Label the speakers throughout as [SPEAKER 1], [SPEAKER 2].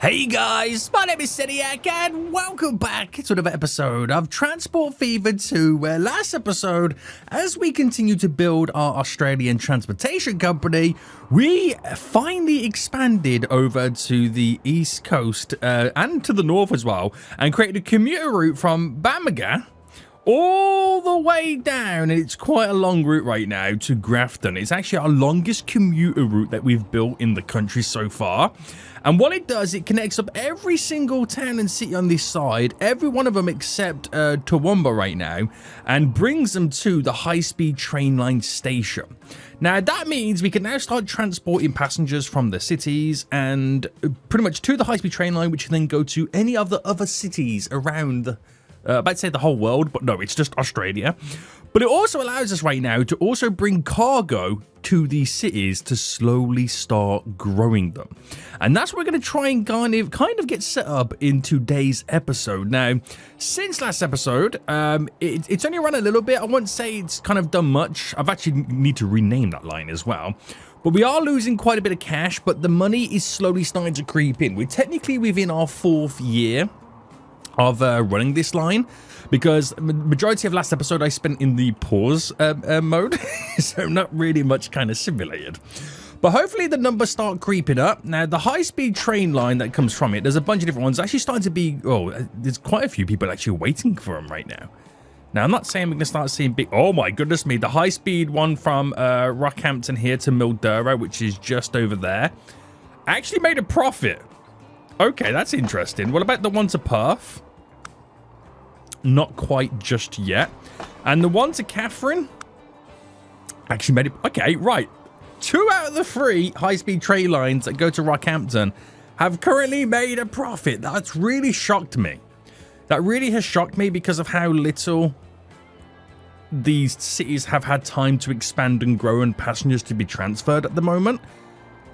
[SPEAKER 1] Hey guys, my name is Seniac and welcome back to another episode of Transport Fever 2, where last episode, as we continue to build our Australian transportation company, we finally expanded over to the east coast and to the north as well, and created a commuter route from Bamaga all the way down, and it's quite a long route right now, to Grafton. It's actually our longest commuter route that we've built in the country so far. And what it does, it connects up every single town and city on this side, every one of them except Toowoomba right now, and brings them to the high-speed train line station. Now, that means we can now start transporting passengers from the cities and pretty much to the high-speed train line, which can then go to any of the other cities around the about to say the whole world, but no, it's just Australia. But it also allows us right now to also bring cargo to these cities to slowly start growing them. And that's what we're going to try and kind of get set up in today's episode. Now, since last episode, it's only run a little bit. I won't say it's kind of done much. I've actually need to rename that line as well. But we are losing quite a bit of cash, but the money is slowly starting to creep in. We're technically within our 4th year of running this line, because the majority of last episode I spent in the pause mode, so not really much kind of simulated. But hopefully the numbers start creeping up. Now, the high-speed train line that comes from it, there's a bunch of different ones actually starting to be, there's quite a few people actually waiting for them right now. Now, I'm not saying we're going to start seeing big, oh my goodness me, the high-speed one from Rockhampton here to Mildura, which is just over there, actually made a profit. Okay, that's interesting. What about the one to Perth? Not quite just yet. And the one to Catherine actually made it. Okay, right. 2 out of the 3 high-speed train lines that go to Rockhampton have currently made a profit. That's really shocked me. That really has shocked me because of how little these cities have had time to expand and grow and passengers to be transferred at the moment.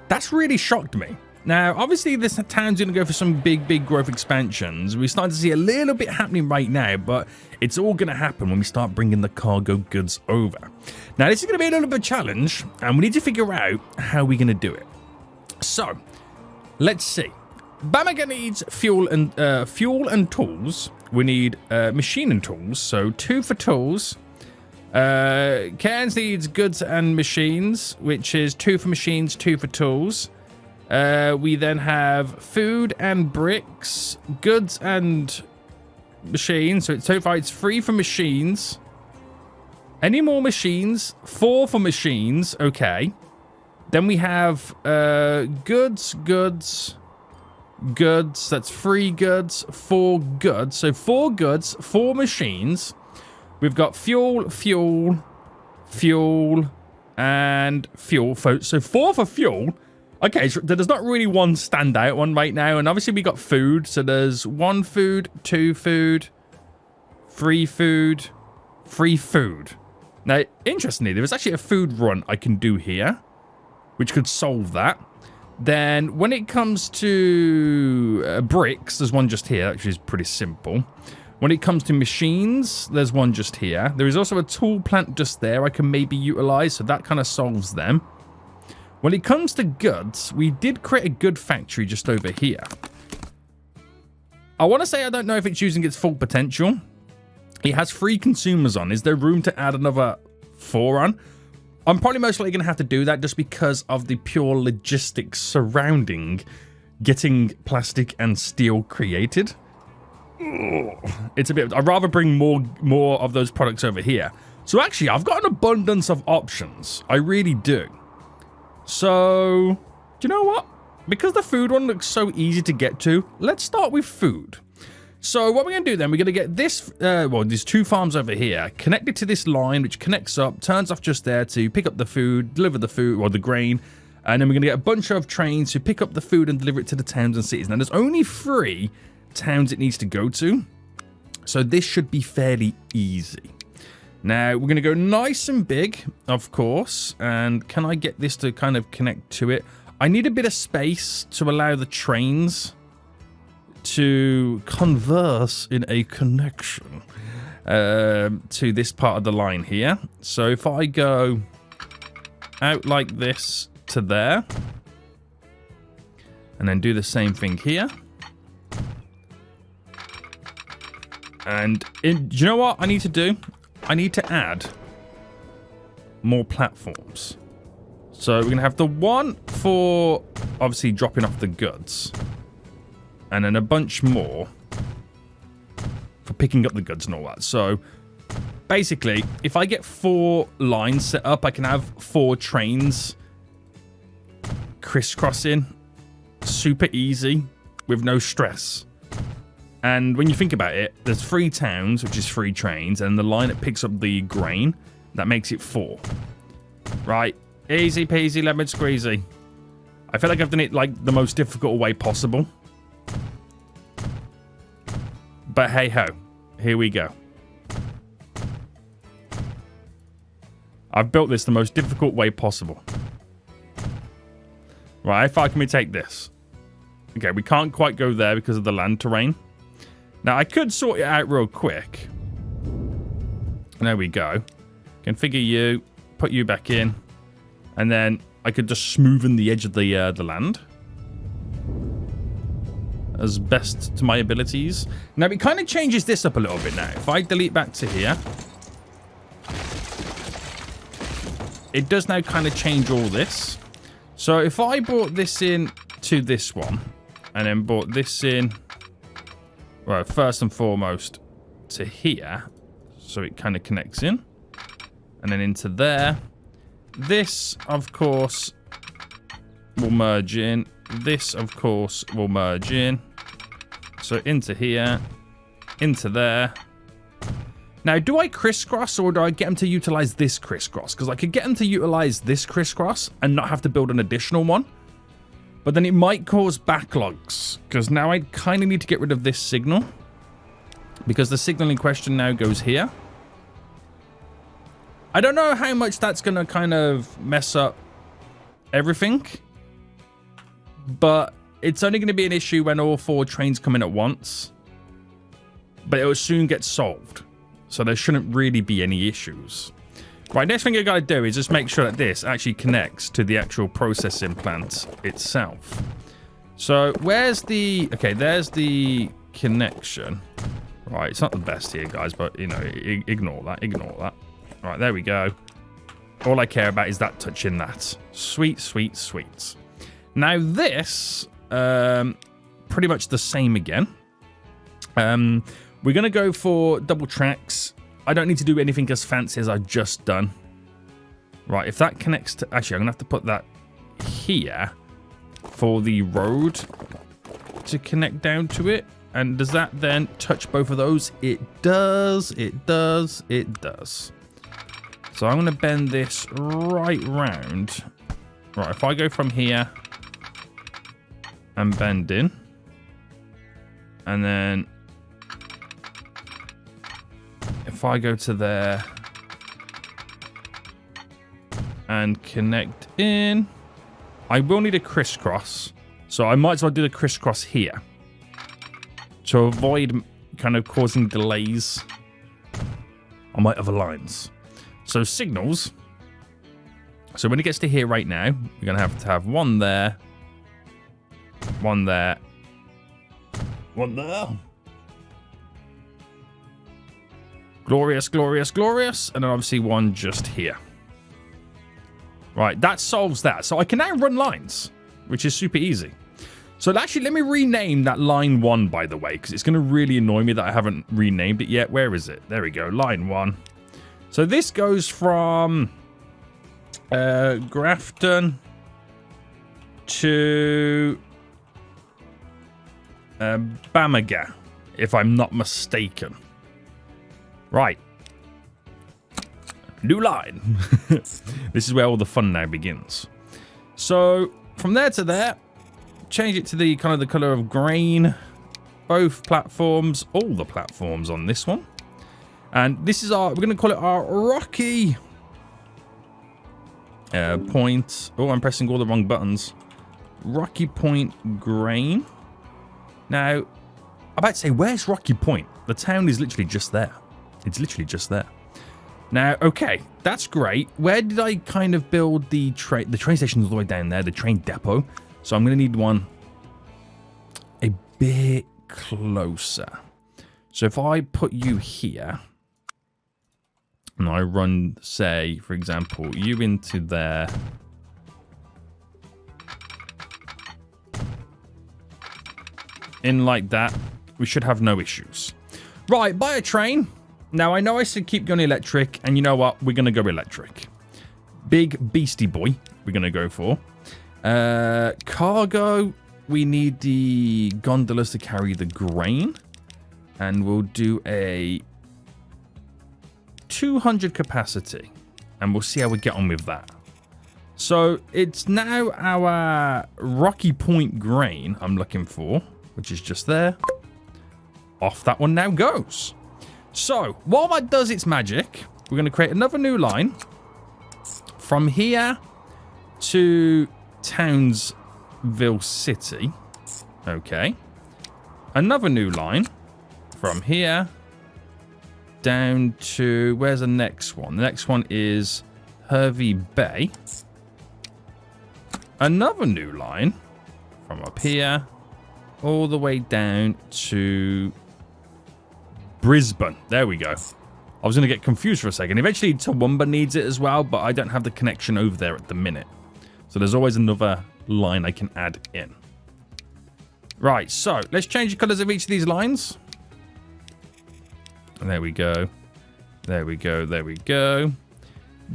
[SPEAKER 1] That's really shocked me. Now, obviously, this town's going to go for some big growth expansions. We're starting to see a little bit happening right now, but it's all going to happen when we start bringing the cargo goods over. Now, this is going to be a little bit of a challenge, and we need to figure out how we're going to do it. So, let's see. Bamaga needs fuel and tools. We need machine and tools, so 2 for tools. Cairns needs goods and machines, which is 2 for machines, 2 for tools. We then have food and bricks, goods and machines. So far it's 3 for machines. Any more machines? 4 for machines. Okay. Then we have goods. That's 3 goods, 4 goods. So 4 goods, 4 machines. We've got fuel, and fuel. So 4 for fuel. Okay, so there's not really one standout one right now, and obviously we got food, so there's 1 food, 2 food, 3 food, 3 food. Now, interestingly, there is actually a food run I can do here, which could solve that. Then, when it comes to bricks, there's one just here, which is pretty simple. When it comes to machines, there's one just here. There is also a tool plant just there I can maybe utilize, so that kind of solves them. When it comes to goods, we did create a good factory just over here. I want to say I don't know if it's using its full potential. It has 3 consumers on. Is there room to add another 4 on? I'm probably most likely going to have to do that just because of the pure logistics surrounding getting plastic and steel created. It's a bit... I'd rather bring more of those products over here. So actually, I've got an abundance of options. I really do. So, do you know what? Because the food one looks so easy to get to, let's start with food. So what we're going to do then, we're going to get this, these 2 farms over here, connected to this line, which connects up, turns off just there to pick up the food, deliver the food, or the grain, and then we're going to get a bunch of trains to pick up the food and deliver it to the towns and cities. Now, there's only 3 towns it needs to go to, so this should be fairly easy. Now, we're going to go nice and big, of course. And can I get this to kind of connect to it? I need a bit of space to allow the trains to converse in a connection to this part of the line here. So if I go out like this to there, And then do the same thing here. And do you know what I need to do? I need to add more platforms. So we're going to have the one for obviously dropping off the goods. And then a bunch more for picking up the goods and all that. So basically, if I get 4 lines set up, I can have 4 trains crisscrossing. Super easy with no stress. And when you think about it, there's 3 towns, which is 3 trains, and the line that picks up the grain, that makes it 4. Right? Easy peasy lemon squeezy. I feel like I've done it like the most difficult way possible. But hey ho, here we go. I've built this the most difficult way possible. Right, how far can we take this? Okay, we can't quite go there because of the land terrain. Now, I could sort it out real quick. There we go. Configure you, put you back in, and then I could just smoothen the edge of the land as best to my abilities. Now, it kind of changes this up a little bit now. If I delete back to here, it does now kind of change all this. So if I brought this in to this one, and then brought this in, well, first and foremost to here, so it kind of connects in, and then into there. This, of course, will merge in. This, of course, will merge in. So into here, into there. Now, do I crisscross or do I get them to utilize this crisscross? Because I could get them to utilize this crisscross and not have to build an additional one. But then it might cause backlogs. Because now I kind of need to get rid of this signal. Because the signal in question now goes here. I don't know how much that's going to kind of mess up everything. But it's only going to be an issue when all 4 trains come in at once. But it will soon get solved. So there shouldn't really be any issues. Right, next thing I gotta do is just make sure that this actually connects to the actual processing plant itself. So where's the... Okay, there's the connection. Right, it's not the best here, guys, but, you know, ignore that, ignore that. Right, there we go. All I care about is that touching that. Sweet, sweet, sweet. Now this, pretty much the same again. We're going to go for double tracks. I don't need to do anything as fancy as I've just done. Right, if that connects to... Actually, I'm going to have to put that here for the road to connect down to it. And does that then touch both of those? It does, it does, it does. So I'm going to bend this right round. Right, if I go from here and bend in. And then... If I go to there and connect in, I will need a crisscross. So I might as well do the crisscross here to avoid kind of causing delays on my other lines. So signals. So when it gets to here right now, we're going to have one there, one there, one there. Glorious, glorious, glorious. And then obviously one just here. Right, that solves that. So I can now run lines, which is super easy. So actually, let me rename that line 1, by the way, because it's going to really annoy me that I haven't renamed it yet. Where is it? There we go, line 1. So this goes from Grafton to Bamaga, if I'm not mistaken. Right. New line. This is where all the fun now begins. So from there to there, change it to the kind of the color of grain. Both platforms, all the platforms on this one. And this is our, we're going to call it our Rocky Point. Oh, I'm pressing all the wrong buttons. Rocky Point grain. Now, I'm about to say, where's Rocky Point? The town is literally just there. It's literally just there. Now, okay, that's great. Where did I kind of build the train? The train station's all the way down there, the train depot. So I'm going to need one bit closer. So if I put you here, and I run, say, for example, you into there. In like that, we should have no issues. Right, buy a train. Now, I know I said keep going electric, and you know what? We're going to go electric. Big beastie boy, we're going to go for. Cargo, we need the gondolas to carry the grain. And we'll do a 200 capacity. And we'll see how we get on with that. So, it's now our Rocky Point grain I'm looking for, which is just there. Off that one now goes. So, while that does its magic, we're going to create another new line. From here to Townsville City. Okay. Another new line. From here down to... Where's the next one? The next one is Hervey Bay. Another new line. From up here. All the way down to Brisbane. There we go. I was going to get confused for a second. Eventually, Toowoomba needs it as well, but I don't have the connection over there at the minute. So there's always another line I can add in. Right, so let's change the colors of each of these lines. There we go. There we go. There we go.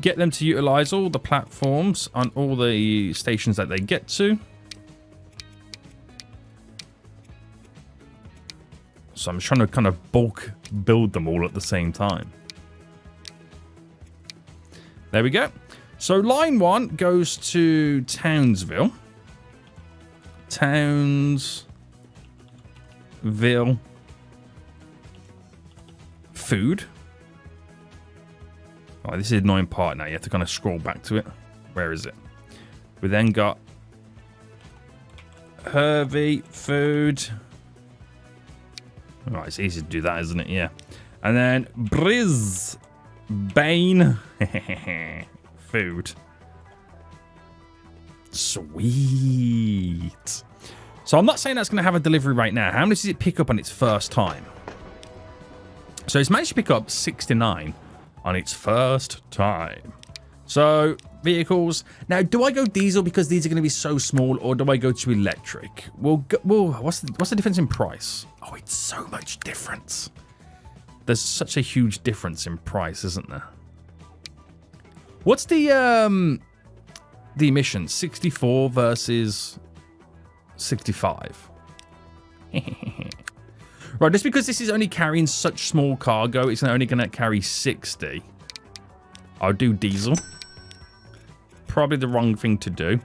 [SPEAKER 1] Get them to utilize all the platforms on all the stations that they get to. So I'm trying to kind of bulk build them all at the same time. There we go. So line 1 goes to Townsville. Townsville. Food. Oh, this is the annoying part now. You have to kind of scroll back to it. Where is it? We then got Hervey Food. Right, it's easy to do that, isn't it? Yeah. And then Brisbane Food. Sweet. So I'm not saying that's going to have a delivery right now. How many does it pick up on its first time? So it's managed to pick up 69 on its first time. So vehicles. Now, do I go diesel because these are going to be so small, or do I go to electric? Well, what's the difference in price? Oh, it's so much difference. There's such a huge difference in price, isn't there? What's the emissions? 64 versus 65. Right, just because this is only carrying such small cargo, it's only going to carry 60. I'll do diesel. Probably the wrong thing to do.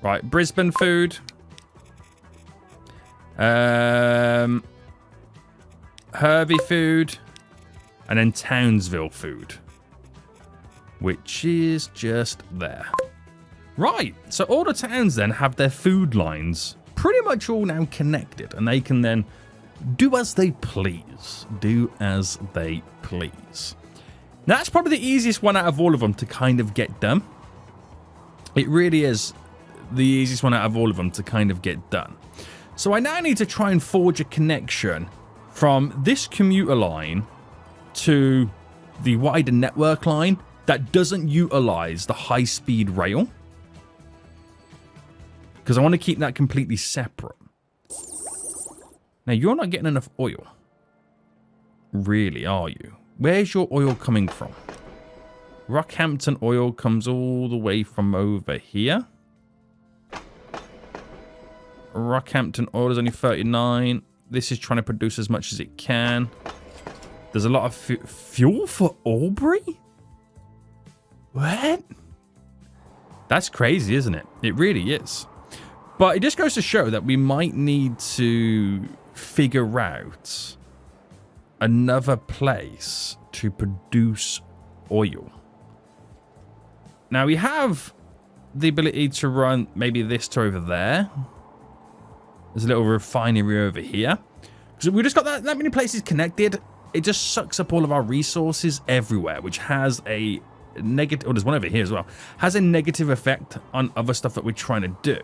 [SPEAKER 1] Right, Brisbane Food. Hervey Food. And then Townsville Food. Which is just there. Right, so all the towns then have their food lines pretty much all now connected. And they can then do as they please. Do as they please. Now, that's probably the easiest one out of all of them to kind of get done. It really is the easiest one out of all of them to kind of get done. So I now need to try and forge a connection from this commuter line to the wider network line that doesn't utilize the high-speed rail. Because I want to keep that completely separate. Now, you're not getting enough oil. Really, are you? Where's your oil coming from? Rockhampton oil comes all the way from over here. Rockhampton oil is only 39. This is trying to produce as much as it can. There's a lot of fuel for Albury? What? That's crazy, isn't it? It really is. But it just goes to show that we might need to figure out another place to produce oil. Now, we have the ability to run maybe this to over there. There's a little refinery over here. So we just got that many places connected. It just sucks up all of our resources everywhere, which has a negative... Oh, there's one over here as well. Has a negative effect on other stuff that we're trying to do.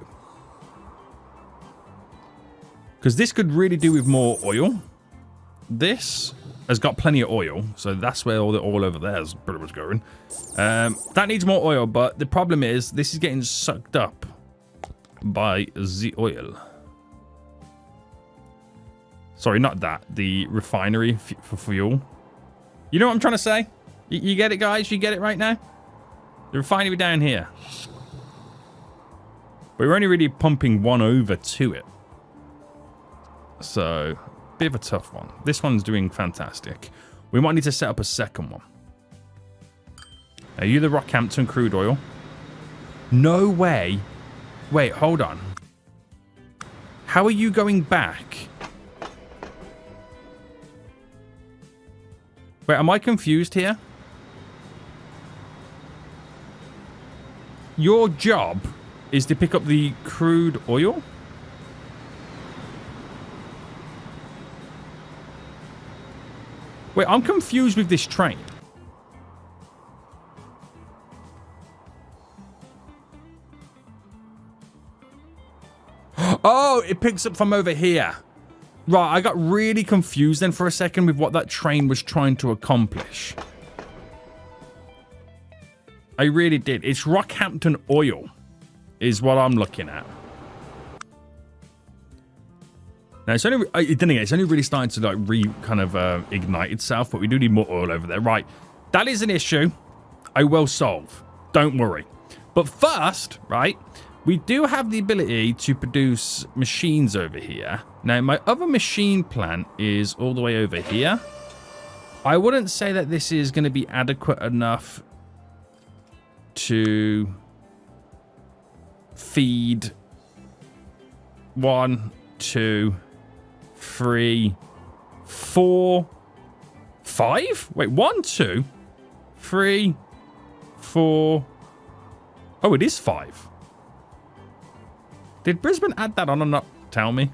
[SPEAKER 1] Because this could really do with more oil. This has got plenty of oil, so that's where all the oil over there is pretty much going. That needs more oil, but the problem is this is getting sucked up by the oil. Sorry, not that. The refinery for fuel. You know what I'm trying to say? You get it, guys? You get it right now? The refinery down here. But we're only really pumping one over to it. So, bit of a tough one. This one's doing fantastic. We might need to set up a second one. Are you the Rockhampton crude oil? No way. Wait, hold on. How are you going back? Wait, am I confused here? Your job is to pick up the crude oil? Wait, I'm confused with this train. Oh, it picks up from over here. Right, I got really confused then for a second with what that train was trying to accomplish. I really did. It's Rockhampton Oil is what I'm looking at. Now, it's only, it's only really starting to like ignite itself, but we do need more oil over there. Right, that is an issue I will solve. Don't worry. But first, right, we do have the ability to produce machines over here. Now, my other machine plant is all the way over here. I wouldn't say that this is going to be adequate enough to feed 1, 2, 3, 4, 5? Wait, 1, 2, 3, 4. Oh, it is 5. Did Brisbane add that on or not? Tell me.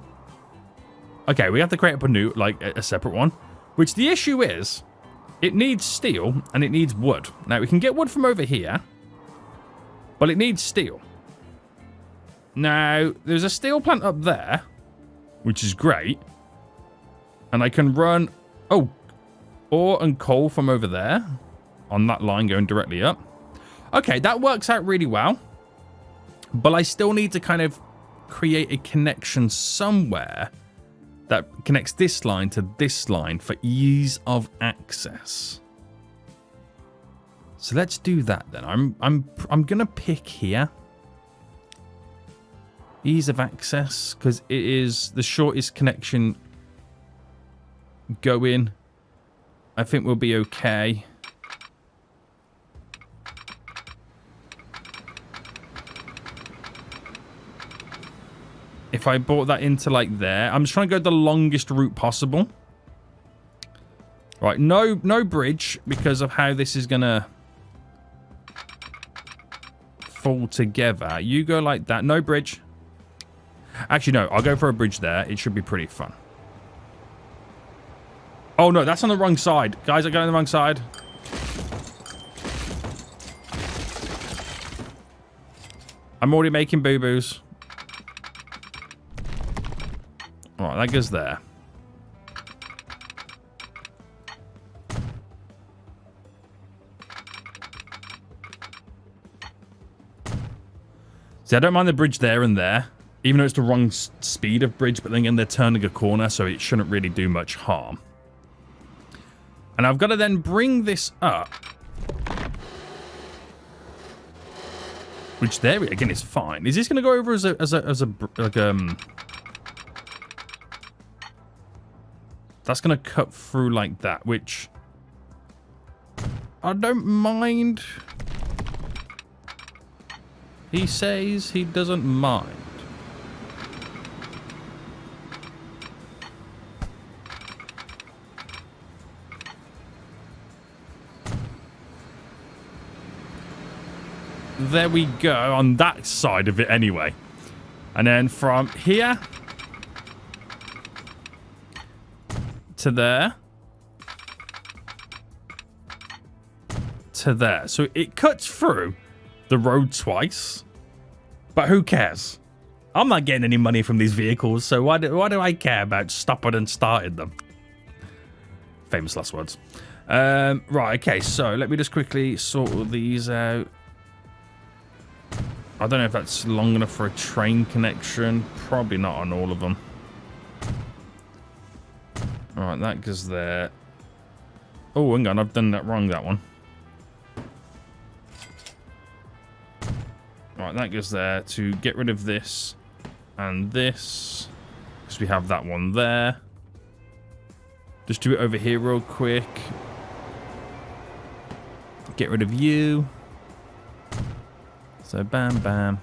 [SPEAKER 1] Okay, we have to create up a new, like, a separate one. Which the issue is, it needs steel and it needs wood. Now, we can get wood from over here, but it needs steel. Now, there's a steel plant up there, which is great. And I can run, ore and coal from over there on that line going directly up. Okay, that works out really well. But I still need to kind of create a connection somewhere that connects this line to this line for ease of access. So let's do that then. I'm gonna pick here. Ease of access, because it is the shortest connection going. I think we'll be okay. If I brought that into like there, I'm just trying to go the longest route possible. Right, no bridge because of how this is gonna fall together. You go like that, no bridge. Actually, no, I'll go for a bridge there. It should be pretty fun. Oh no, that's on the wrong side. Guys, I got on the wrong side. I'm already making boo-boos. Alright, that goes there. See, I don't mind the bridge there and there, even though it's the wrong speed of bridge, but then again, they're turning a corner, so it shouldn't really do much harm. And I've got to then bring this up. Which there, again, is fine. Is this going to go over that's going to cut through like that, which I don't mind. He says he doesn't mind. There we go, on that side of it anyway. And then from here to there to there. So it cuts through the road twice, but who cares? I'm not getting any money from these vehicles, so why do I care about stopping and starting them? Famous last words. Right, okay, so let me just quickly sort all these out. I don't know if that's long enough for a train connection. Probably not on all of them. Alright, that goes there. Oh, hang on, I've done that wrong, that one. Right, that goes there to get rid of this and this. Because we have that one there. Just do it over here real quick. Get rid of you. So, bam, bam.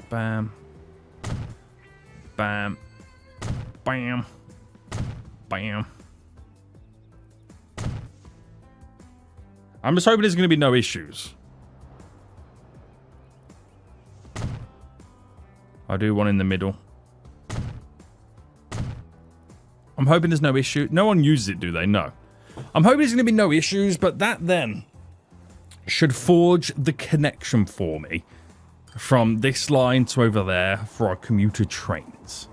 [SPEAKER 1] Bam. Bam. Bam. Bam. I'm just hoping there's going to be no issues. I do one in the middle. I'm hoping there's no issue. No one uses it, do they? No. I'm hoping there's going to be no issues, but that then should forge the connection for me from this line to over there for our commuter trains.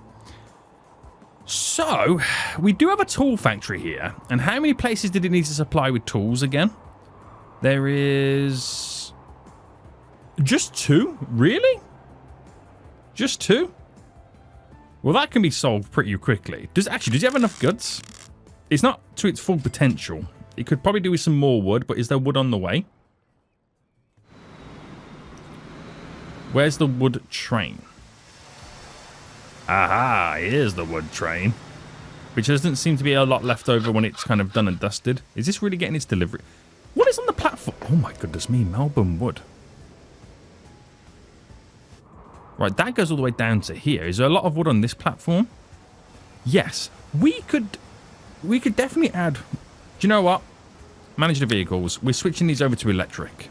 [SPEAKER 1] So, we do have a tool factory here. And how many places did it need to supply with tools again? There is just 2? Really? Just 2? Well, that can be solved pretty quickly. Does you have enough goods? It's not to its full potential. It could probably do with some more wood, but is there wood on the way? Where's the wood train? Aha, here's the wood train. Which doesn't seem to be a lot left over when it's kind of done and dusted. Is this really getting its delivery? What is on the platform? Oh my goodness me, Melbourne wood. Right, that goes all the way down to here. Is there a lot of wood on this platform? Yes. We could definitely add... Do you know what? Manage the vehicles. We're switching these over to electric.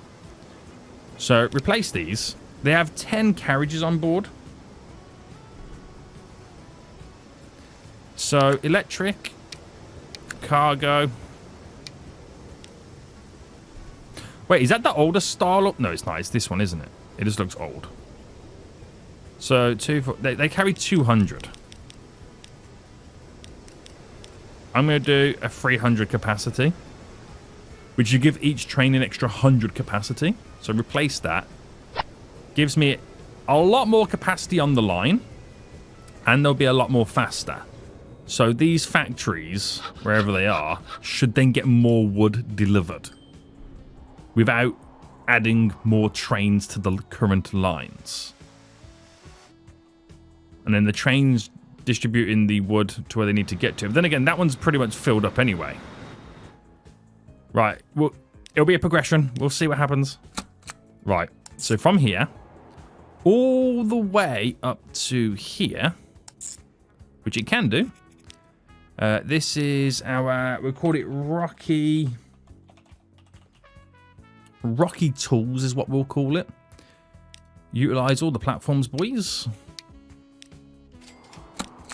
[SPEAKER 1] So, replace these. They have 10 carriages on board. So, electric, cargo. Wait, is that the older style? No, it's not. It's this one, isn't it? It just looks old. So, they carry 200. I'm going to do a 300 capacity, which you give each train an extra 100 capacity. So, replace that. Gives me a lot more capacity on the line, and they'll be a lot more faster. So these factories, wherever they are, should then get more wood delivered without adding more trains to the current lines. And then the trains distributing the wood to where they need to get to. But then again, that one's pretty much filled up anyway. Right, well, it'll be a progression. We'll see what happens. Right, so from here, all the way up to here, which it can do. This is our, we'll call it Rocky Tools is what we'll call it. Utilize all the platforms, boys.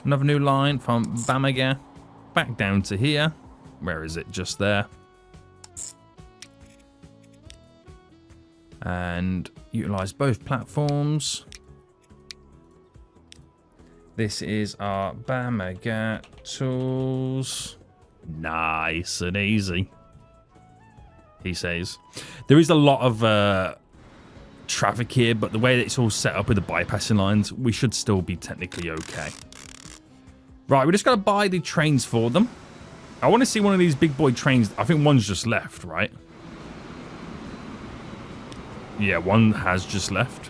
[SPEAKER 1] Another new line from Bamaga back down to here. Where is it? Just there. And utilize both platforms. This is our Bamaga Tools. Nice and easy, he says. There is a lot of traffic here, but the way that it's all set up with the bypassing lines, we should still be technically okay. Right, we just got to buy the trains for them. I want to see one of these big boy trains. I think one's just left, right? Yeah, one has just left.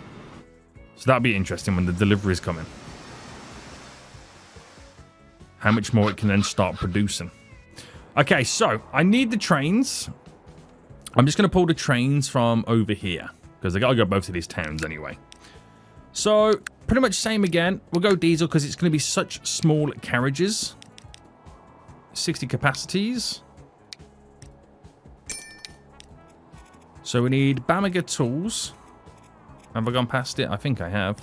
[SPEAKER 1] So that'll be interesting when the deliveries come in. How much more it can then start producing. Okay, so I need the trains. I'm just going to pull the trains from over here, because I got to go both of these towns anyway. So, pretty much same again. We'll go diesel because it's going to be such small carriages. 60 capacities. So we need Bamaga Tools. Have I gone past it? I think I have.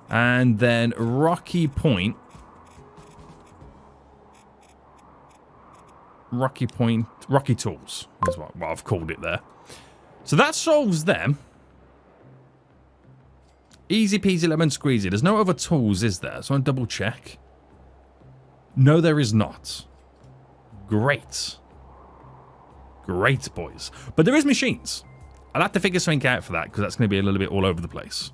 [SPEAKER 1] And then Rocky Point. Rocky Tools is what I've called it there. So that solves them. Easy peasy lemon squeezy. There's no other tools, is there? So I'll double check. No, there is not. Great. Great, boys. But there is machines. I'll have to figure something out for that, because that's going to be a little bit all over the place.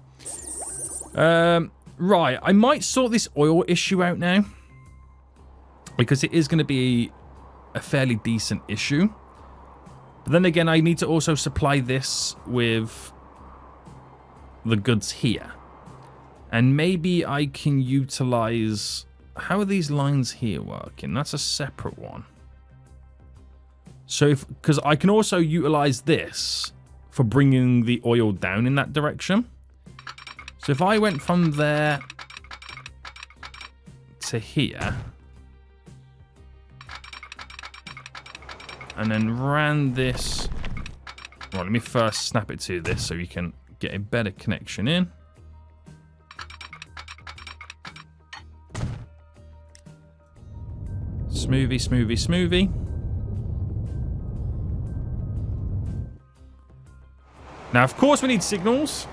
[SPEAKER 1] Right. I might sort this oil issue out now, because it is going to be a fairly decent issue. But then again, I need to also supply this with the goods here. And maybe I can utilize... How are these lines here working? That's a separate one. So if... Because I can also utilize this for bringing the oil down in that direction. So if I went from there to here... And then ran this... Right, let me first snap it to this so you can get a better connection in. Smoothie, smoothie, smoothie. Now, of course, we need signals.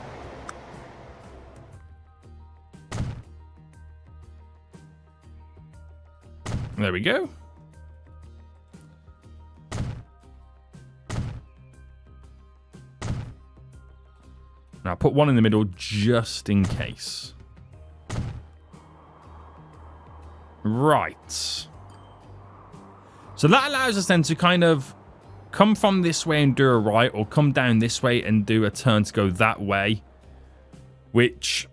[SPEAKER 1] There we go. Now, put one in the middle just in case. Right. So that allows us then to kind of come from this way and do a right, or come down this way and do a turn to go that way. Which,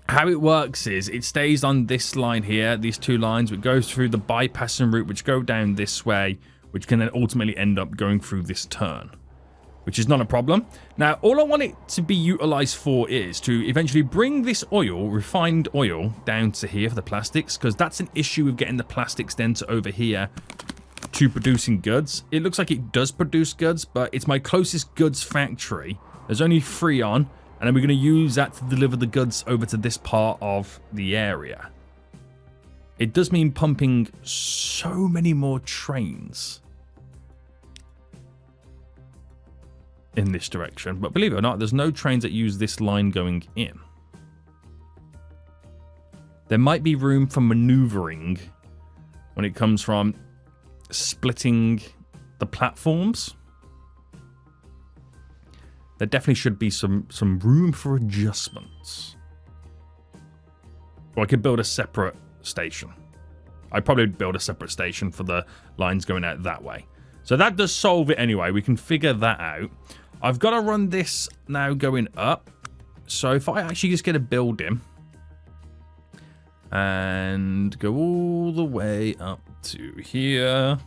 [SPEAKER 1] how it works is, it stays on this line here, these two lines, it goes through the bypassing route, which go down this way, which can then ultimately end up going through this turn. Which is not a problem. Now, all I want it to be utilized for is to eventually bring this oil, refined oil, down to here for the plastics, because that's an issue with getting the plastics then to over here to producing goods. It looks like it does produce goods, but it's my closest goods factory. There's only 3 on, and then we're going to use that to deliver the goods over to this part of the area. It does mean pumping so many more trains in this direction, but believe it or not, there's no trains that use this line going in. There might be room for maneuvering when it comes from splitting the platforms. There definitely should be some room for adjustments. Or I could build a separate station. I'd probably build a separate station for the lines going out that way. So that does solve it anyway. We can figure that out. I've got to run this now going up. So if I actually just get a building and go all the way up to here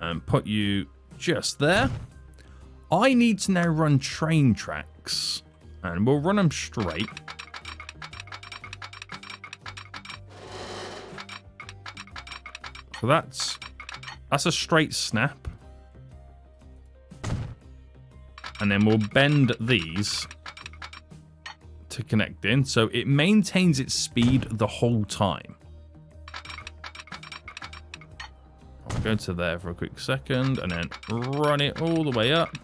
[SPEAKER 1] and put you just there, I need to now run train tracks, and we'll run them straight. So that's a straight snap. And then we'll bend these to connect in, so it maintains its speed the whole time. I'll go to there for a quick second and then run it all the way up.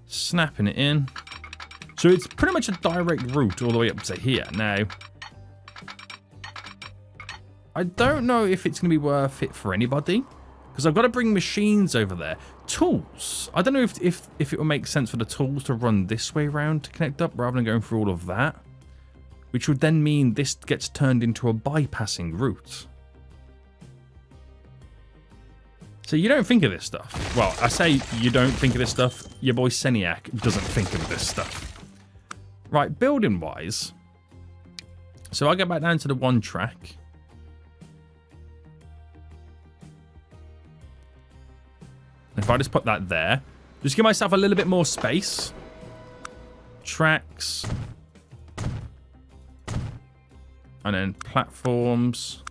[SPEAKER 1] Snapping it in. So it's pretty much a direct route all the way up to here. Now, I don't know if it's going to be worth it for anybody, because I've got to bring machines over there. Tools. I don't know if it will make sense for the tools to run this way around to connect up rather than going through all of that, which would then mean this gets turned into a bypassing route. So you don't think of this stuff. Well, I say you don't think of this stuff. Your boy Seniac doesn't think of this stuff. Right, building-wise. So I go back down to the one track. If I just put that there, just give myself a little bit more space. Tracks. And then platforms.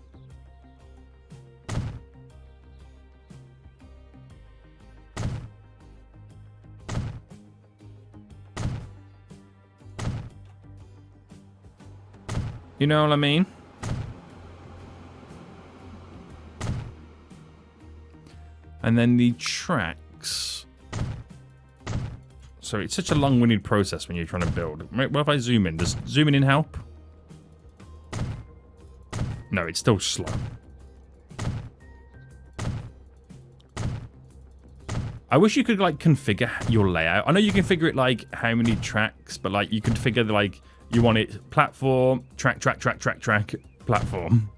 [SPEAKER 1] You know what I mean? And then the tracks. So it's such a long-winded process when you're trying to build. What if I zoom in? Does zooming in help? No, it's still slow. I wish you could, like, configure your layout. I know you can configure it, like, how many tracks, but, like, you could figure, like, you want it platform, track, platform.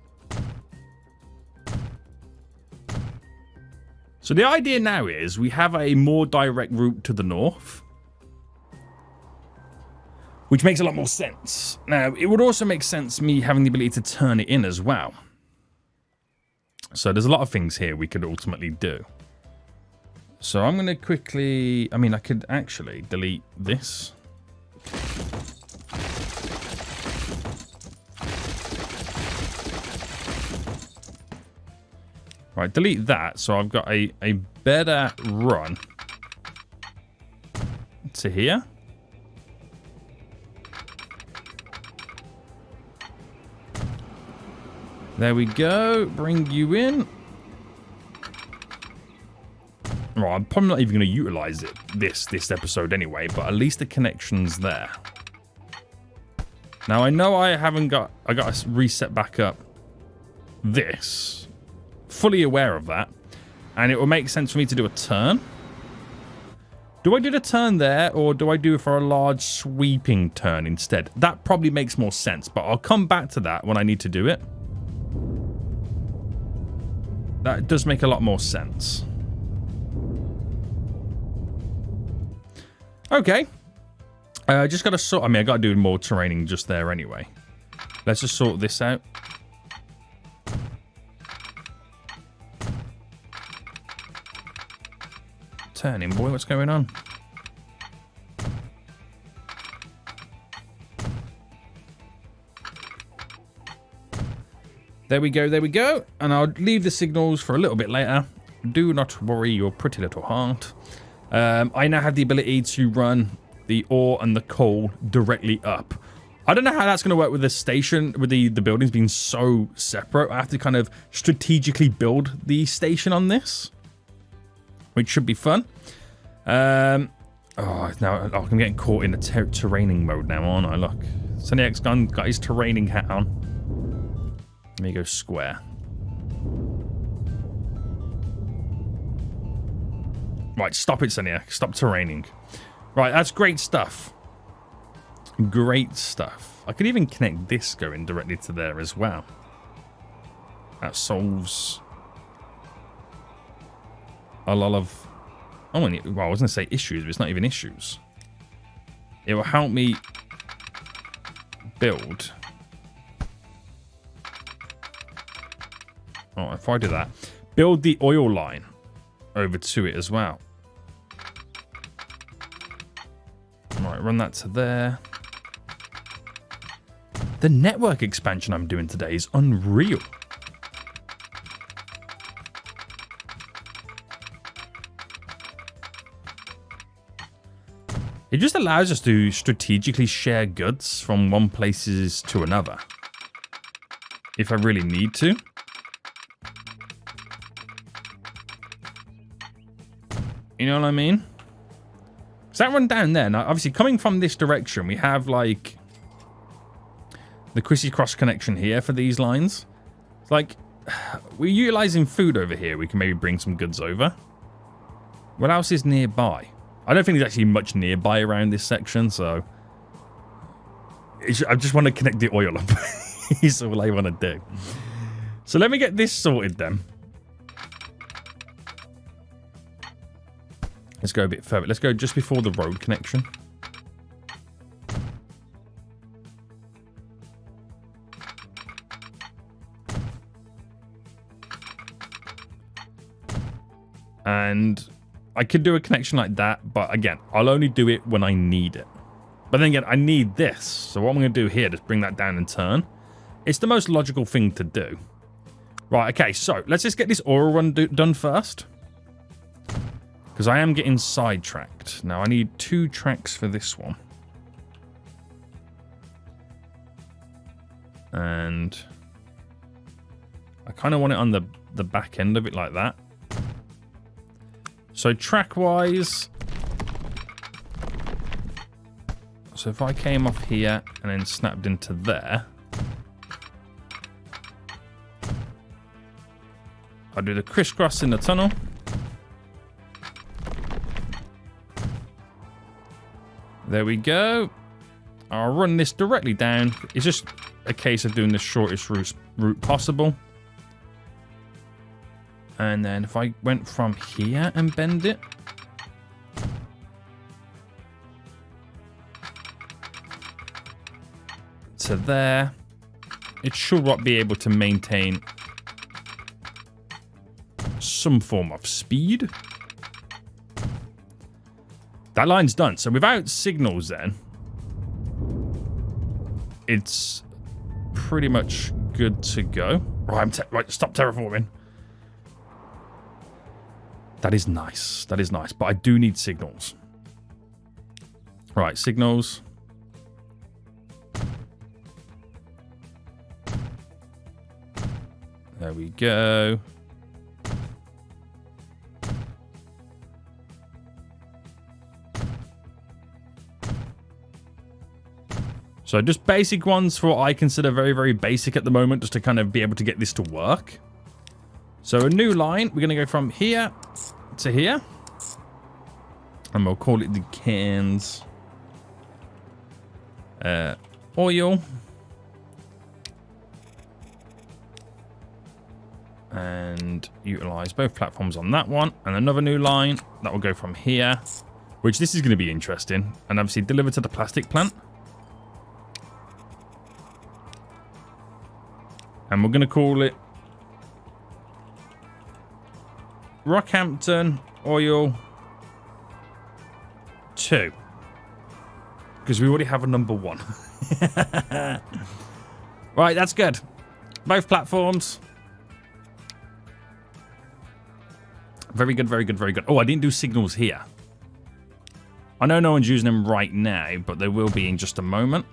[SPEAKER 1] So the idea now is we have a more direct route to the north, which makes a lot more sense. Now, it would also make sense me having the ability to turn it in as well. So there's a lot of things here we could ultimately do. So I'm going to quickly... I mean, I could actually delete this. Right, delete that. So I've got a better run to here. There we go. Bring you in. Right, I'm probably not even going to utilize it this episode anyway, but at least the connection's there. Now I know I got to reset back up this. Fully aware of that. And it will make sense for me to do a turn. Do I do the turn there, or do I do it for a large sweeping turn instead? That probably makes more sense, but I'll come back to that when I need to do it. That does make a lot more sense. Okay. Just got to sort... I mean, I got to do more terraining just there anyway. Let's just sort this out. Turning, boy. What's going on? There we go, there we go. And I'll leave the signals for a little bit later. Do not worry your pretty little heart. I now have the ability to run the ore and the coal directly up. I don't know how that's going to work with the station, with the buildings being so separate. I have to kind of strategically build the station on this, which should be fun. Now I'm getting caught in the terraining mode now, aren't I? Look, Sunny X Gun got his terraining hat on. Let me go square. Right, stop it, Sunny X. Stop terraining. Right, that's great stuff. Great stuff. I could even connect this going directly to there as well. That solves a lot of... well, I was going to say issues, but it's not even issues. It will help me build. Oh, if I do that, build the oil line over to it as well. Right, run that to there. The network expansion I'm doing today is unreal. It just allows us to strategically share goods from one places to another. If I really need to. You know what I mean? Does that run down there? Now, obviously, coming from this direction, we have, like, the crissy-cross connection here for these lines. It's like, we're utilizing food over here. We can maybe bring some goods over. What else is nearby? I don't think there's actually much nearby around this section, so... I just want to connect the oil up. Is all I want to do. So let me get this sorted then. Let's go a bit further. Let's go just before the road connection. And I could do a connection like that, but again, I'll only do it when I need it. But then again, I need this. So what I'm going to do here is bring that down and turn. It's the most logical thing to do. Right, okay, so let's just get this oil run done first. Because I am getting sidetracked. Now, I need 2 tracks for this one. And I kind of want it on the back end of it like that. So track-wise... So if I came off here and then snapped into there... I'll do the crisscross in the tunnel. There we go. I'll run this directly down. It's just a case of doing the shortest route possible. And then if I went from here and bend it. To there. It should not be able to maintain some form of speed. That line's done. So without signals then, it's pretty much good to go. Right, stop terraforming. That is nice. That is nice. But I do need signals. Right, signals. There we go. So just basic ones for what I consider very, very basic at the moment, just to kind of be able to get this to work. So a new line, we're going to go from here to here. And we'll call it the cans. Oil. And utilize both platforms on that one. And another new line that will go from here, which this is going to be interesting. And obviously deliver to the plastic plant. And we're going to call it Rockhampton Oil 2. Because we already have a number 1. Right, that's good. Both platforms. Very good, very good, very good. Oh, I didn't do signals here. I know no one's using them right now, but they will be in just a moment.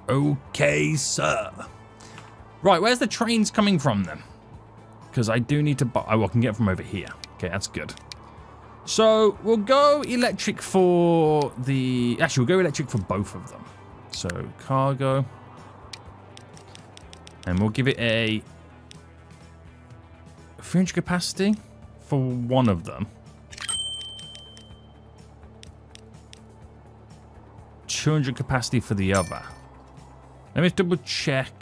[SPEAKER 1] Okay, sir. Right, where's the trains coming from then? Because I do need to buy... Oh, I can get them from over here. Okay, that's good. So, we'll go electric for the... Actually, we'll go electric for both of them. So, cargo. And we'll give it a 300 capacity for one of them. 200 capacity for the other. Let me double check.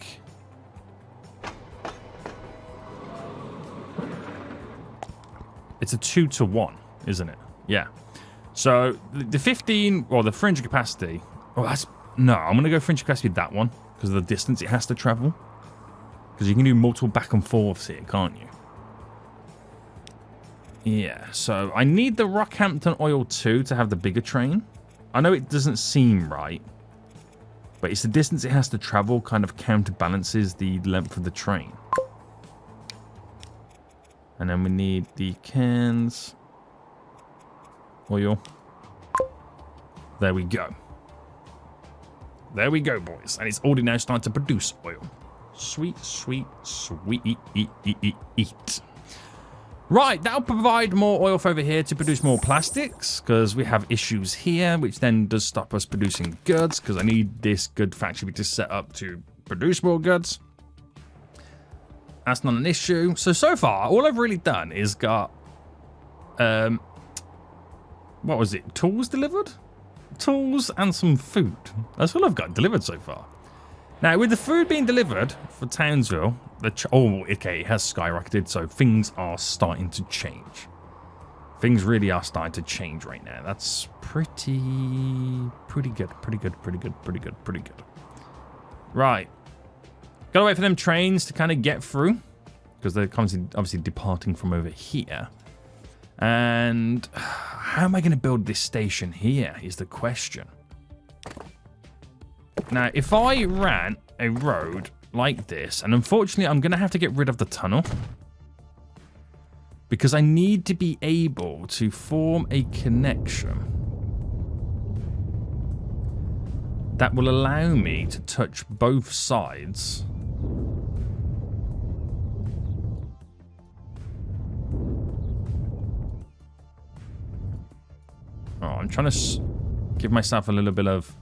[SPEAKER 1] It's a 2-to-1, isn't it? Yeah. So the 15 or the 300 capacity. Oh, that's no. I'm gonna go 300 capacity with that one because of the distance it has to travel. Because you can do multiple back and forths here, can't you? Yeah. So I need the Rockhampton Oil 2 to have the bigger train. I know it doesn't seem right. But it's the distance it has to travel kind of counterbalances the length of the train. And then we need the cans. Oil. There we go. There we go, boys. And it's already now starting to produce oil. Sweet, sweet, sweet. Right, that'll provide more oil for over here to produce more plastics, because we have issues here, which then does stop us producing goods, because I need this good factory to set up to produce more goods. That's not an issue. So far, all I've really done is got, what was it? Tools delivered? Tools and some food. That's all I've got delivered so far. Now, with the food being delivered for Townsville, okay, it has skyrocketed, so things are starting to change. Things really are starting to change right now. That's pretty good. Right. Gotta wait for them trains to kind of get through, because they're obviously departing from over here. And how am I going to build this station here is the question. Now, if I ran a road like this, and unfortunately I'm going to have to get rid of the tunnel, because I need to be able to form a connection that will allow me to touch both sides Oh, I'm trying to give myself a little bit of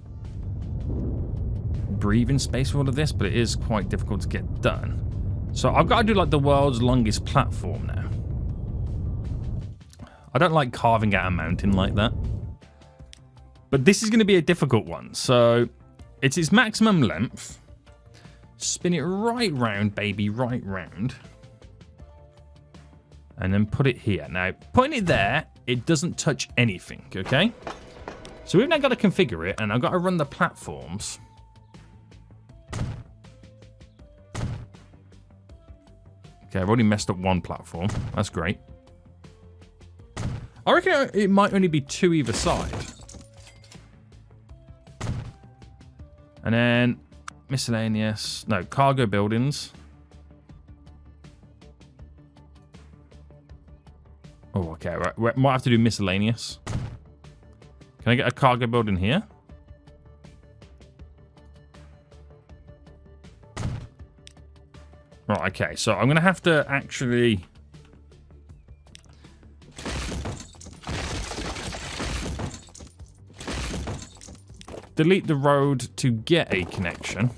[SPEAKER 1] breathing space for all of this, but it is quite difficult to get done. So I've got to do like the world's longest platform now. I don't like carving out a mountain like that. But this is going to be a difficult one. So it's its maximum length. Spin it right round, baby, right round. And then put it here. Now, putting it there, it doesn't touch anything, okay? So we've now got to configure it, and I've got to run the platforms. Okay, I've already messed up one platform. That's great. I reckon it might only be 2 either side. And then miscellaneous. No, cargo buildings. Oh, okay. Right. We might have to do miscellaneous. Can I get a cargo building here? Right, okay. So I'm going to have to actually... delete the road to get a connection.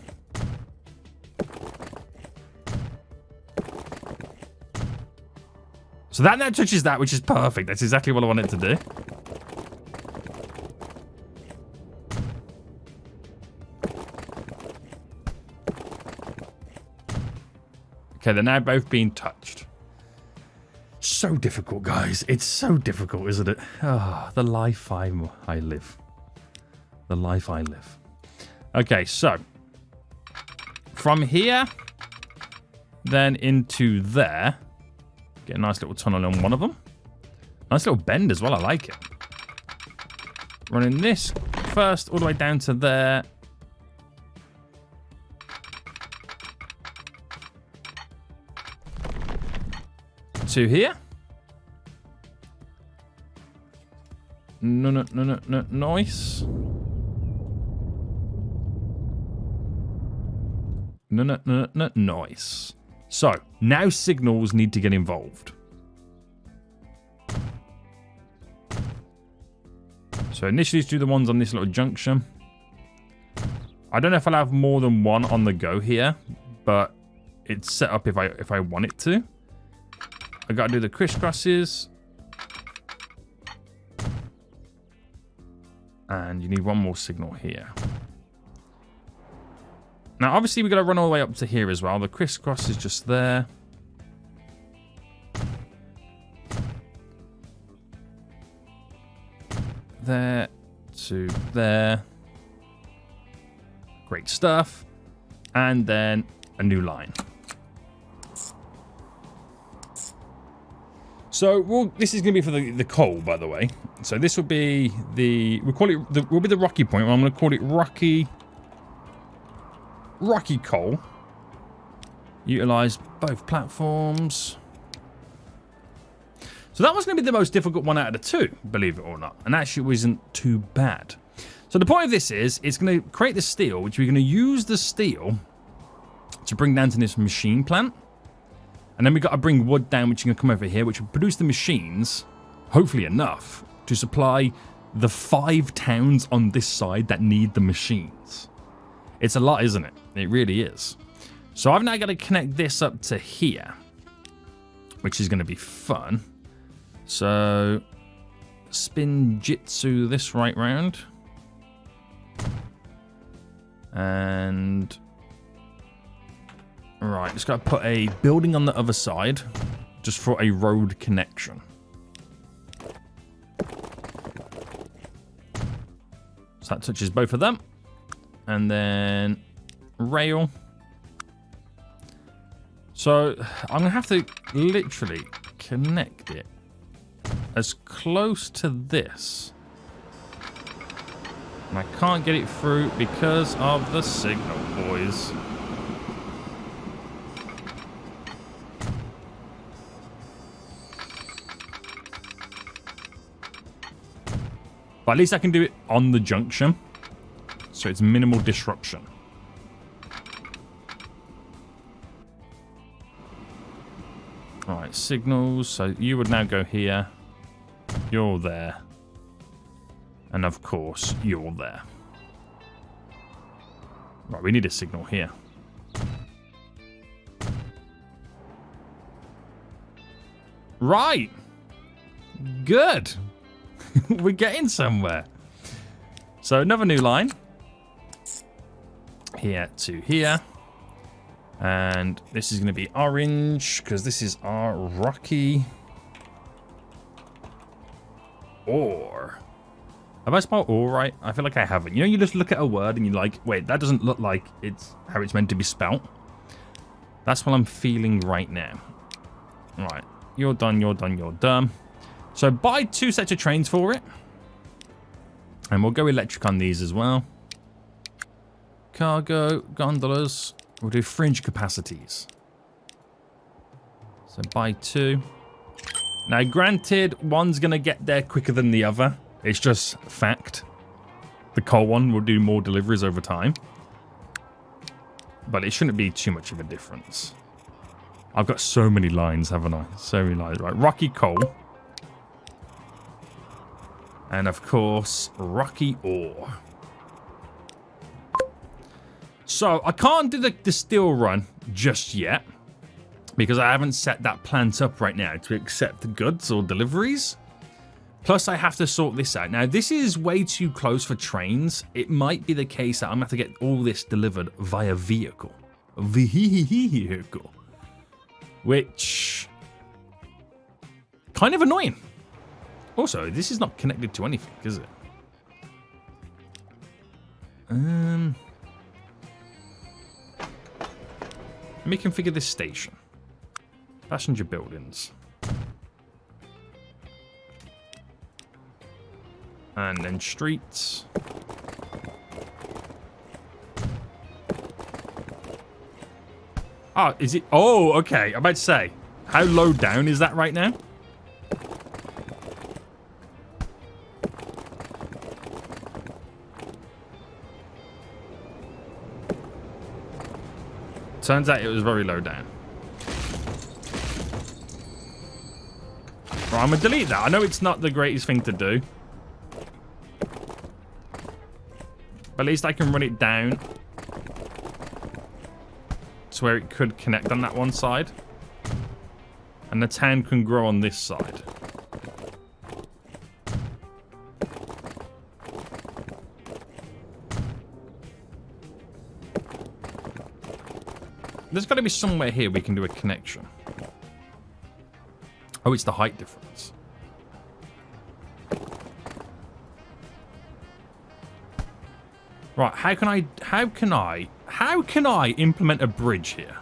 [SPEAKER 1] So that now touches that, which is perfect. That's exactly what I wanted to do. Okay, they're now both being touched. So difficult, guys. It's so difficult, isn't it? Oh, the life I live. The life I live. Okay, so from here, then into there. Get a nice little tunnel on one of them. Nice little bend as well. I like it. Running this first all the way down to there. To here. No, nice. No, nice. So, now signals need to get involved. So, initially, let's do the ones on this little junction. I don't know if I'll have more than one on the go here, but it's set up if I want it to. I got to do the crisscrosses. And you need one more signal here. Now, obviously, we've got to run all the way up to here as well. The crisscross is just there. There to there. Great stuff. And then a new line. So, this is going to be for the coal, by the way. So, this will be will be the Rocky point. I'm going to call it Rocky coal. Utilize both platforms. So that was going to be the most difficult one out of the 2, believe it or not. And actually it wasn't too bad. So the point of this is, it's going to create the steel, which we're going to use the steel to bring down to this machine plant. And then we've got to bring wood down, which is going to come over here, which will produce the machines, hopefully enough, to supply the 5 towns on this side that need the machines. It's a lot, isn't it? It really is. So I've now got to connect this up to here, which is going to be fun. So spin jitsu this right round. And right, just got to put a building on the other side just for a road connection. So that touches both of them. And then rail. So I'm going to have to literally connect it as close to this. And I can't get it through because of the signal, boys. But at least I can do it on the junction. So it's minimal disruption. Alright, signals. So you would now go here. You're there. And of course, you're there. Right, we need a signal here. Right. Good. We're getting somewhere. So another new line. Here to here. And this is going to be orange because this is our rocky ore. Have I spelled ore right? I feel like I haven't. You know, you just look at a word and you're like, wait, that doesn't look like it's how it's meant to be spelt. That's what I'm feeling right now. Right. You're done, you're done, you're done. So buy 2 sets of trains for it. And we'll go electric on these as well. Cargo, gondolas. We'll do fringe capacities. So buy 2. Now, granted, one's going to get there quicker than the other. It's just fact. The coal one will do more deliveries over time. But it shouldn't be too much of a difference. I've got so many lines, haven't I? So many lines. Right, rocky coal. And, of course, rocky ore. So, I can't do the steel run just yet. Because I haven't set that plant up right now to accept the goods or deliveries. Plus, I have to sort this out. Now, this is way too close for trains. It might be the case that I'm going to have to get all this delivered via vehicle. Vehicle. Which... kind of annoying. Also, this is not connected to anything, is it? Let me configure this station. Passenger buildings. And then streets. Oh, is it? Oh, okay. I'm about to say, how low down is that right now? Turns out it was very low down. Right, I'm going to delete that. I know it's not the greatest thing to do. But at least I can run it down to where it could connect on that one side. And the town can grow on this side. There's got to be somewhere here we can do a connection. Oh, it's the height difference. Right, how can I implement a bridge here?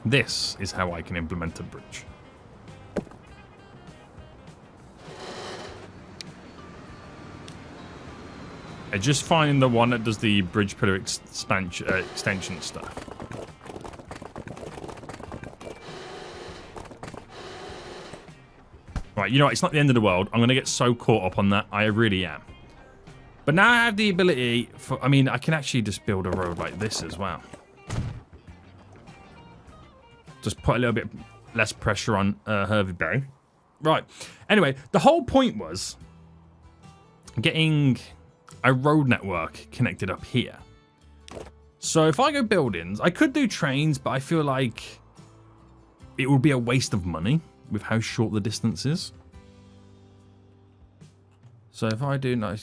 [SPEAKER 1] This is how I can implement a bridge. Just finding the one that does the bridge pillar extension stuff. Right, you know what? It's not the end of the world. I'm going to get so caught up on that. I really am. But now I have the ability for... I mean, I can actually just build a road like this as well. Just put a little bit less pressure on Hervey Bay. Right. Anyway, the whole point was getting a road network connected up here. So if I go buildings, I could do trains, but I feel like it would be a waste of money with how short the distance is. So if I do no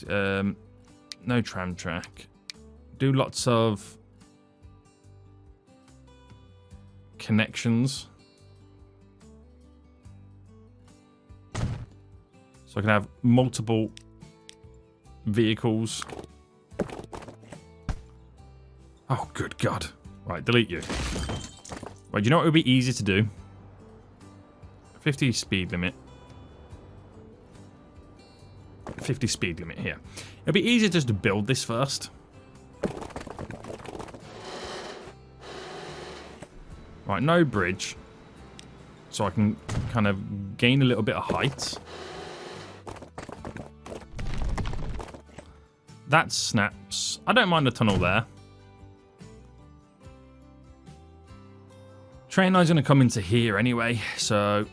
[SPEAKER 1] tram track, do lots of connections. So I can have multiple vehicles. Oh, good God. Right, delete you. Right, you know what would be easy to do? 50 speed limit. 50 speed limit here. It'd be easier just to build this first. Right, no bridge. So I can kind of gain a little bit of height.
[SPEAKER 2] That snaps. I don't mind the tunnel there. Train line's going to come into here anyway, so...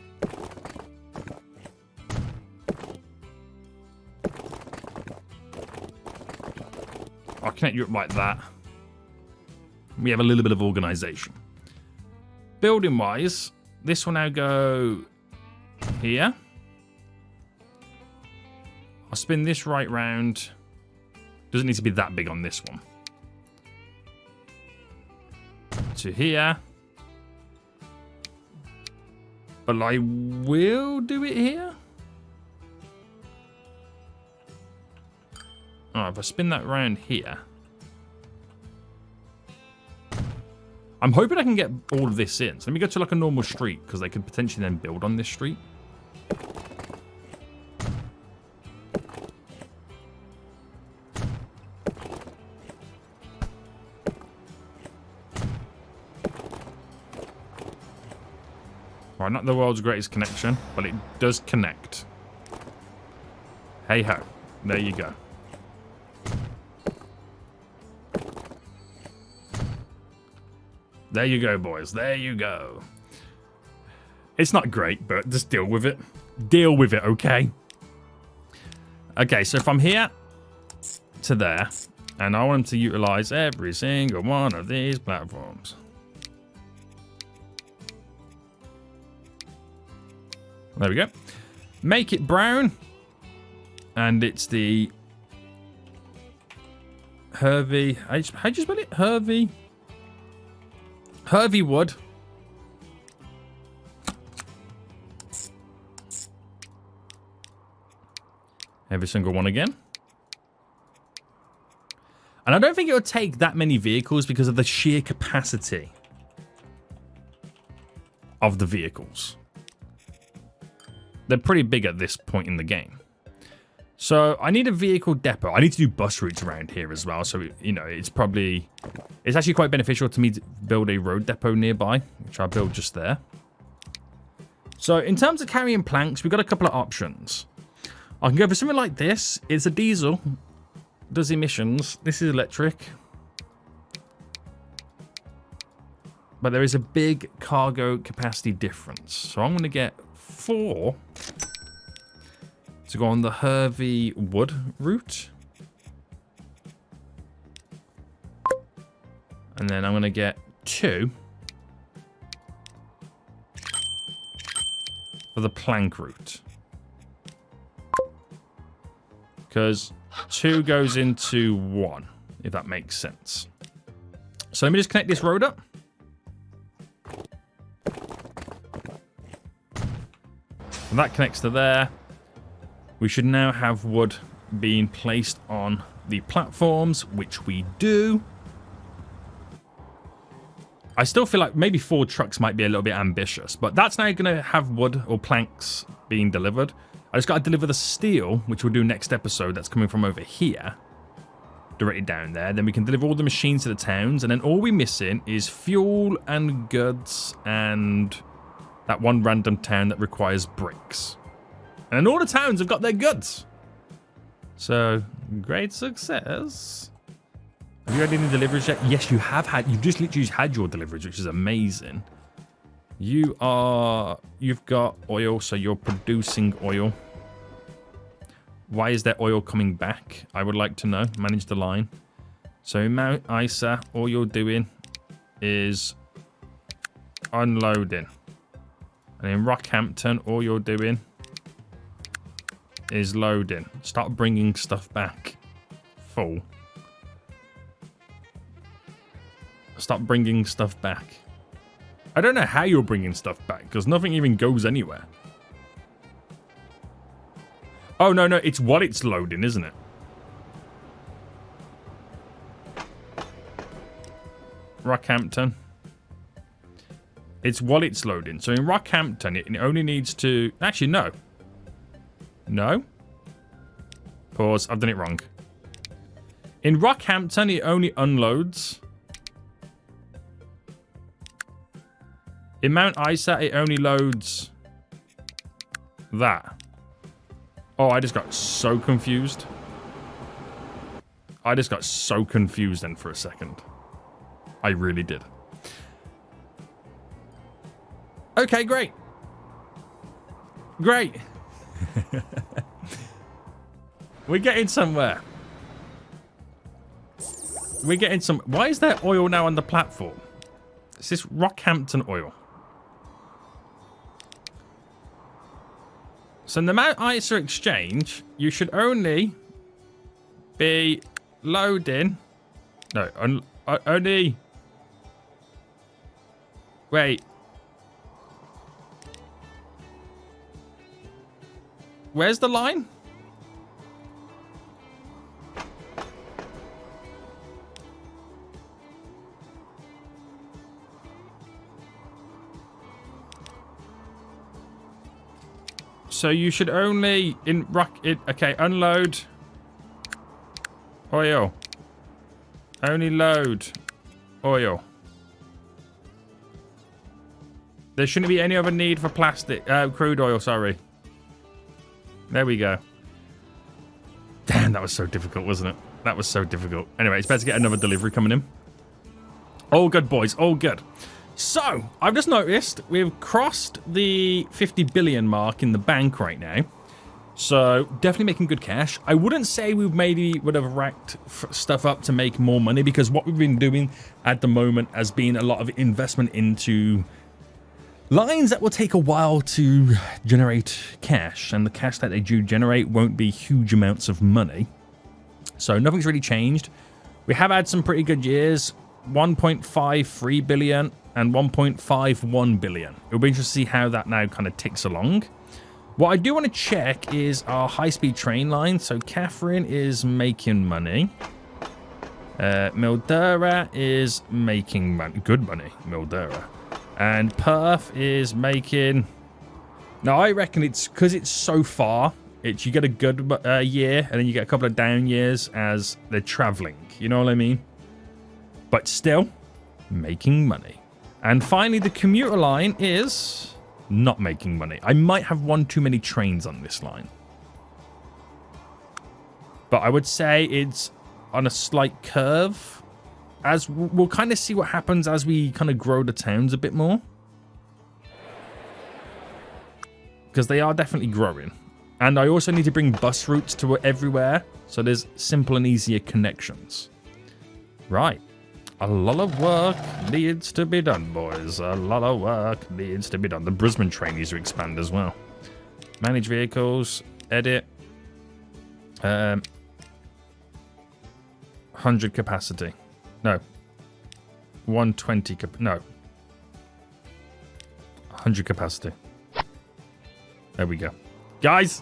[SPEAKER 2] I'll connect you up like that. We have a little bit of organisation. Building-wise, this will now go here. I'll spin this right round. Doesn't need to be that big on this one. To here. But I will do it here. Alright, if I spin that round here. I'm hoping I can get all of this in. So let me go to like a normal street, because they could potentially then build on this street. Alright, not the world's greatest connection, but it does connect. Hey ho. There you go. There you go, boys. There you go. It's not great, but just deal with it. Deal with it, okay? Okay, so from here to there, and I want them to utilize every single one of these platforms. There we go. Make it brown. And it's the Hervey. How'd you spell it? Hervey wood. Every single one again. And I don't think it would take that many vehicles because of the sheer capacity of the vehicles. They're pretty big at this point in the game. So I need a vehicle depot. I need to do bus routes around here as well. So, you know, it's actually quite beneficial to me to build a road depot nearby, which I'll build just there. So in terms of carrying planks, we've got a couple of options. I can go for something like this. It's a diesel, does emissions. This is electric. But there is a big cargo capacity difference. So I'm going to get 4 to go on the Hervey wood route. And then I'm going to get 2 for the plank route. Because 2 goes into 1, if that makes sense. So let me just connect this road up. And that connects to there. We should now have wood being placed on the platforms, which we do. I still feel like maybe 4 trucks might be a little bit ambitious, but that's now going to have wood or planks being delivered. I just got to deliver the steel, which we'll do next episode. That's coming from over here, directly down there. Then we can deliver all the machines to the towns, and then all we're missing is fuel and goods and that one random town that requires bricks. And all the towns have got their goods. So, great success. Have you had any deliveries yet? Yes, you have had. You've just literally had your deliveries, which is amazing. You've got oil, so you're producing oil. Why is there oil coming back? I would like to know. Manage the line. So in Mount Isa, all you're doing is unloading. And in Rockhampton, all you're doing is loading. Start bringing stuff back. Full. Stop bringing stuff back. I don't know how you're bringing stuff back, because nothing even goes anywhere. Oh, no, it's what it's loading, isn't it? Rockhampton. It's what it's loading. So in Rockhampton, it only needs to... Actually, no. No. Pause. I've done it wrong. In Rockhampton, it only unloads. In Mount Isa, it only loads that. Oh, I just got so confused. I just got so confused then for a second. I really did. Okay, great. Great. We're getting somewhere. We're getting some... Why is there oil now on the platform? Is this Rockhampton oil? So in the Mount Isa exchange, you should only be loading... No, only... Wait. Where's the line? So you should only okay, unload oil. Only load oil. There shouldn't be any other need for plastic, crude oil, sorry. There we go. Damn, that was so difficult, wasn't it? That was so difficult. Anyway, it's better to get another delivery coming in. All good, boys. All good. So, I've just noticed we've crossed the 50 billion mark in the bank right now. So, definitely making good cash. I wouldn't say we maybe would have racked stuff up to make more money because what we've been doing at the moment has been a lot of investment into lines that will take a while to generate cash, and the cash that they do generate won't be huge amounts of money. So nothing's really changed. We have had some pretty good years, 1.53 billion and 1.51 billion. It'll be interesting to see how that now kind of ticks along. What I do want to check is our high-speed train line. So Catherine is making money. Mildura is making money. Good money, Mildura. And Perth is making... Now, I reckon it's because it's so far. You get a good year, and then you get a couple of down years as they're traveling. You know what I mean? But still, making money. And finally, the commuter line is not making money. I might have one too many trains on this line. But I would say it's on a slight curve. As we'll kind of see what happens as we kind of grow the towns a bit more. Because they are definitely growing. And I also need to bring bus routes to everywhere. So there's simple and easier connections. Right. A lot of work needs to be done, boys. A lot of work needs to be done. The Brisbane train needs to expand as well. Manage vehicles. Edit. 100 capacity. No. 120 no. 100 capacity. There we go. Guys,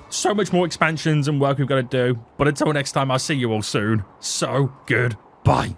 [SPEAKER 2] so much more expansions and work we've got to do. But until next time, I'll see you all soon. So, goodbye.